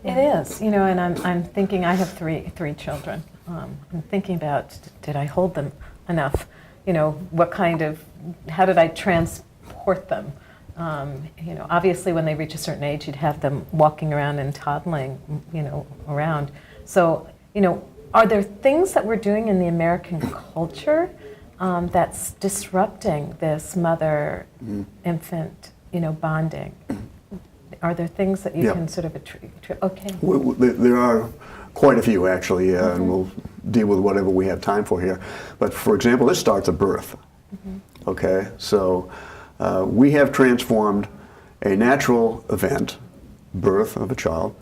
It is, you know, and I'm thinking, I have three children. I'm thinking about, did I hold them enough? You know, how did I transport them? You know, obviously when they reach a certain age, you'd have them walking around and toddling, you know, around. So, you know, are there things that we're doing in the American culture that's disrupting this mother-infant, you know, bonding? Are there things that you can sort of attribute? Okay. There are quite a few, actually, and we'll deal with whatever we have time for here. But for example, this starts at birth. Okay, so we have transformed a natural event, birth of a child,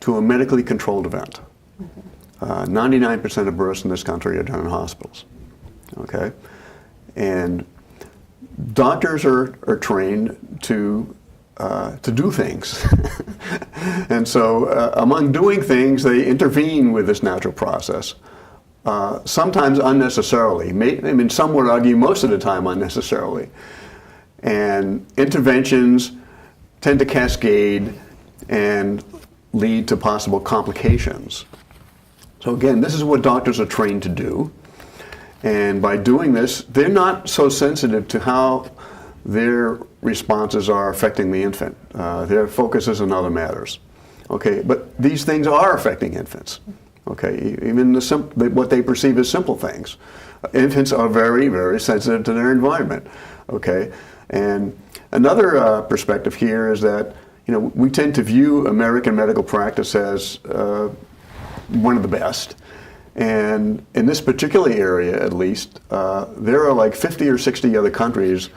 to a medically controlled event. 99% of births in this country are done in hospitals. Okay, and doctors are trained to do things. And so among doing things, they intervene with this natural process, sometimes unnecessarily. I mean, some would argue most of the time unnecessarily. And interventions tend to cascade and lead to possible complications. So again, this is what doctors are trained to do. And by doing this, they're not so sensitive to how their responses are affecting the infant. Their focus is on other matters. Okay, but these things are affecting infants. Okay, even what they perceive as simple things. Infants are very, very sensitive to their environment. Okay, and another perspective here is that, you know, we tend to view American medical practice as one of the best. And in this particular area, at least, there are like 50 or 60 other countries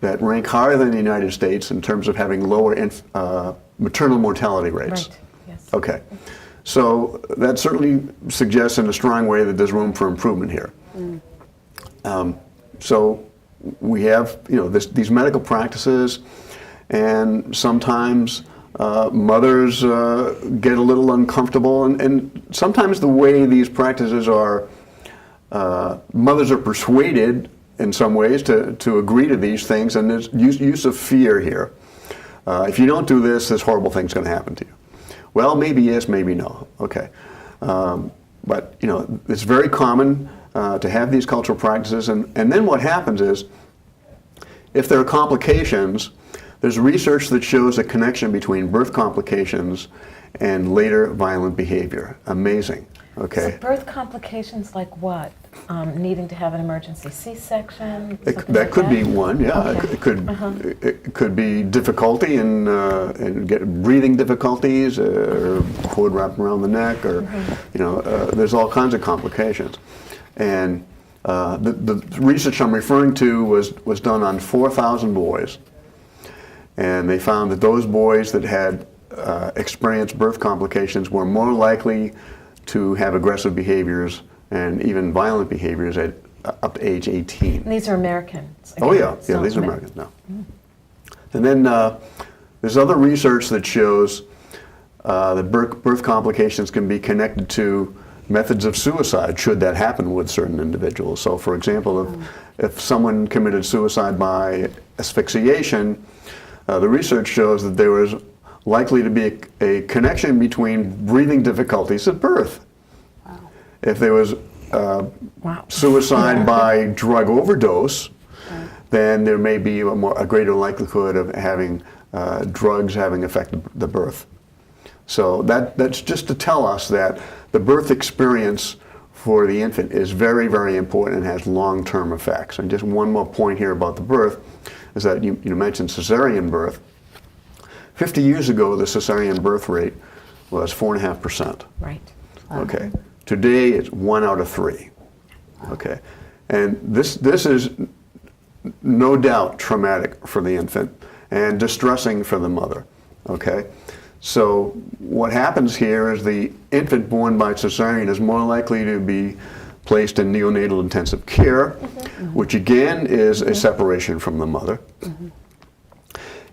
that rank higher than the United States in terms of having lower maternal mortality rates. Right. Yes. Okay, so that certainly suggests in a strong way that there's room for improvement here. So we have, you know, these medical practices, and sometimes mothers get a little uncomfortable, and sometimes the way these practices are, mothers are persuaded in some ways to agree to these things, and there's use of fear here. If you don't do this horrible thing's going to happen to you. Well, maybe yes, maybe no. Okay, but you know, it's very common to have these cultural practices, and then what happens is, if there are complications, there's research that shows a connection between birth complications and later violent behavior. Amazing. Okay. So birth complications like what? Needing to have an emergency C-section? That could be one, yeah. Okay. It could be difficulty in breathing difficulties, or cord wrapped around the neck, or you know, there's all kinds of complications. And the research I'm referring to was done on 4,000 boys, and they found that those boys that had experienced birth complications were more likely to have aggressive behaviors and even violent behaviors at up to age 18. And these are Americans? Oh yeah, these are Americans now. And then there's other research that shows that birth complications can be connected to methods of suicide, should that happen with certain individuals. So for example, if someone committed suicide by asphyxiation, the research shows that there was likely to be a connection between breathing difficulties at birth. If there was suicide by drug overdose, then there may be a greater likelihood of having drugs having affected the birth. So that's just to tell us that the birth experience for the infant is very, very important and has long-term effects. And just one more point here about the birth is that you mentioned cesarean birth. 50 years ago, the cesarean birth rate was 4.5%. Right. Okay. Today, it's 1 out of 3. Okay. And this is no doubt traumatic for the infant and distressing for the mother. Okay. So what happens here is the infant born by cesarean is more likely to be placed in neonatal intensive care, which again is a separation from the mother.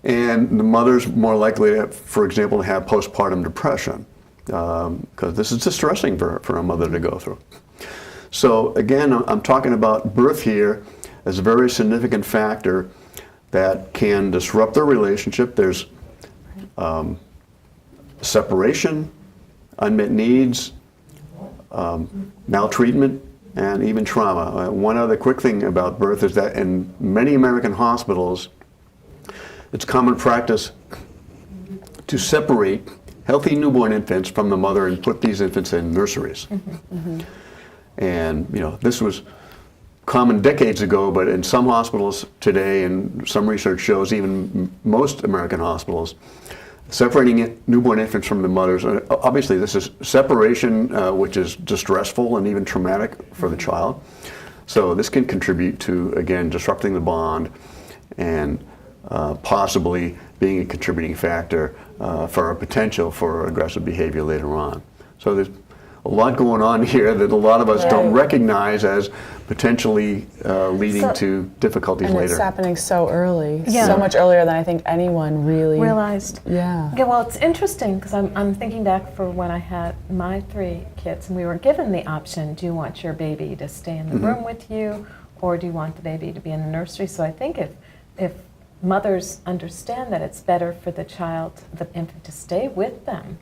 And the mother's more likely, for example, to have postpartum depression, because this is distressing for a mother to go through. So again, I'm talking about birth here as a very significant factor that can disrupt the relationship. There's separation, unmet needs, maltreatment, and even trauma. One other quick thing about birth is that in many American hospitals, it's common practice to separate healthy newborn infants from the mother and put these infants in nurseries. And this was common decades ago, but in some hospitals today, and some research shows even most American hospitals, separating newborn infants from the mothers. Obviously, this is separation, which is distressful and even traumatic for the child. So this can contribute to, again, disrupting the bond and possibly being a contributing factor for a potential for aggressive behavior later on. So there's a lot going on here that a lot of us don't recognize as potentially leading to difficulties and later. It's happening so early, so much earlier than I think anyone really realized. Yeah. Well, it's interesting because I'm thinking back for when I had my 3 kids, and we were given the option: do you want your baby to stay in the room with you, or do you want the baby to be in the nursery? So I think if mothers understand that it's better for the child, the infant, to stay with them,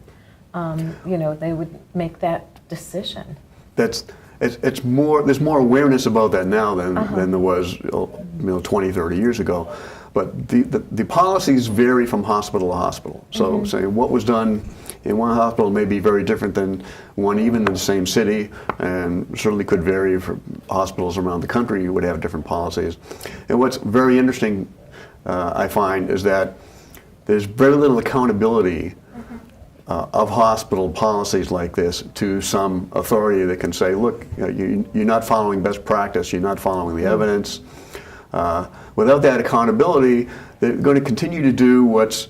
they would make that decision. It's more. There's more awareness about that now than there was 20, 30 years ago. But the policies vary from hospital to hospital. So say what was done in one hospital may be very different than one even in the same city, and certainly could vary for hospitals around the country. You would have different policies. And what's very interesting, I find, is that there's very little accountability of hospital policies like this to some authority that can say, look, you're not following best practice, you're not following the evidence. Without that accountability, they're going to continue to do what's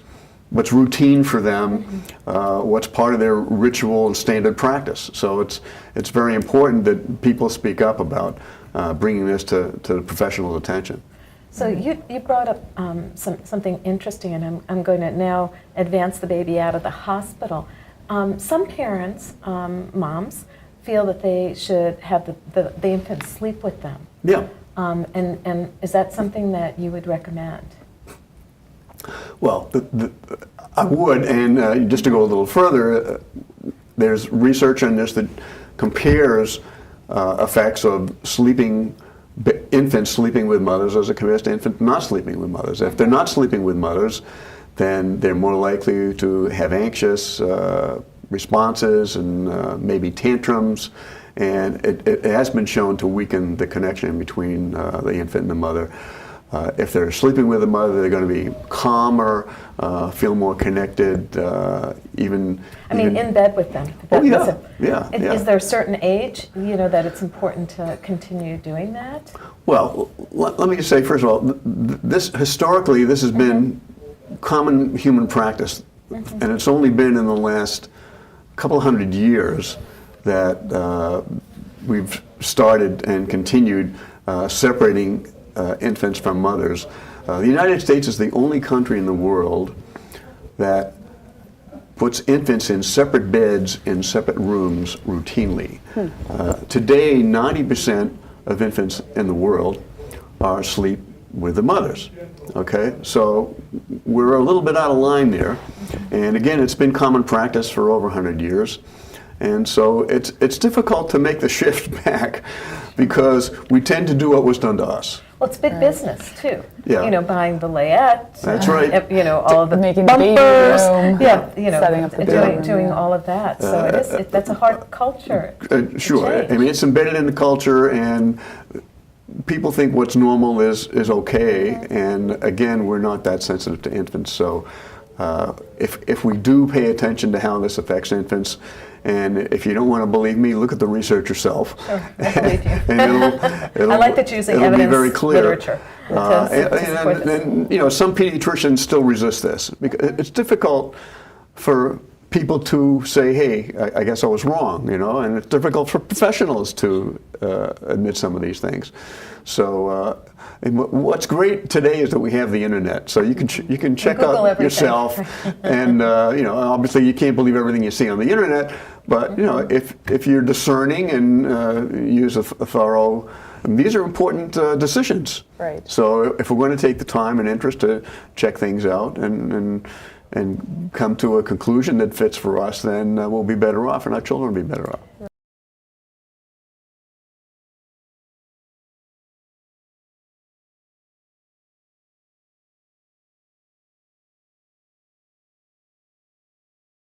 routine for them, what's part of their ritual and standard practice. So it's very important that people speak up about bringing this to the professional's attention. So you brought up something interesting, and I'm going to now advance the baby out of the hospital. Some parents, moms, feel that they should have the infant sleep with them. Yeah. And is that something that you would recommend? Well, I would, and just to go a little further, there's research on this that compares effects of infants sleeping with mothers as compared to infants not sleeping with mothers. If they're not sleeping with mothers, then they're more likely to have anxious responses and maybe tantrums. And it has been shown to weaken the connection between the infant and the mother. If they're sleeping with the mother, they're going to be calmer, feel more connected, even... in bed with them. Yeah. Is there a certain age, that it's important to continue doing that? Well, let me just say, first of all, historically, this has been common human practice, and it's only been in the last couple hundred years that we've started and continued separating infants from mothers. The United States is the only country in the world that puts infants in separate beds in separate rooms routinely. Today, 90% of infants in the world are asleep with the mothers. Okay, so we're a little bit out of line there. And again, it's been common practice for over 100 years. And so it's difficult to make the shift back because we tend to do what was done to us. Well, it's big business too. Yeah. Buying the layette. That's right. All of the making bumpers. the baby room. Setting up the baby room, doing all of that. So that's a hard culture. Sure. Change. I mean, it's embedded in the culture, and people think what's normal is okay. And again, we're not that sensitive to infants. So if we do pay attention to how this affects infants, and if you don't want to believe me, look at the research yourself. Sure, I believe you. and I like that you're using it'll evidence be very clear. literature to support this. And some pediatricians still resist this because it's difficult for people to say, "Hey, I guess I was wrong," and it's difficult for professionals to admit some of these things. So. And what's great today is that we have the internet, so you can check Google out everything. yourself, and obviously you can't believe everything you see on the internet, but if you're discerning and use a thorough, these are important decisions. Right. So if we're going to take the time and interest to check things out and and come to a conclusion that fits for us, then we'll be better off and our children will be better off.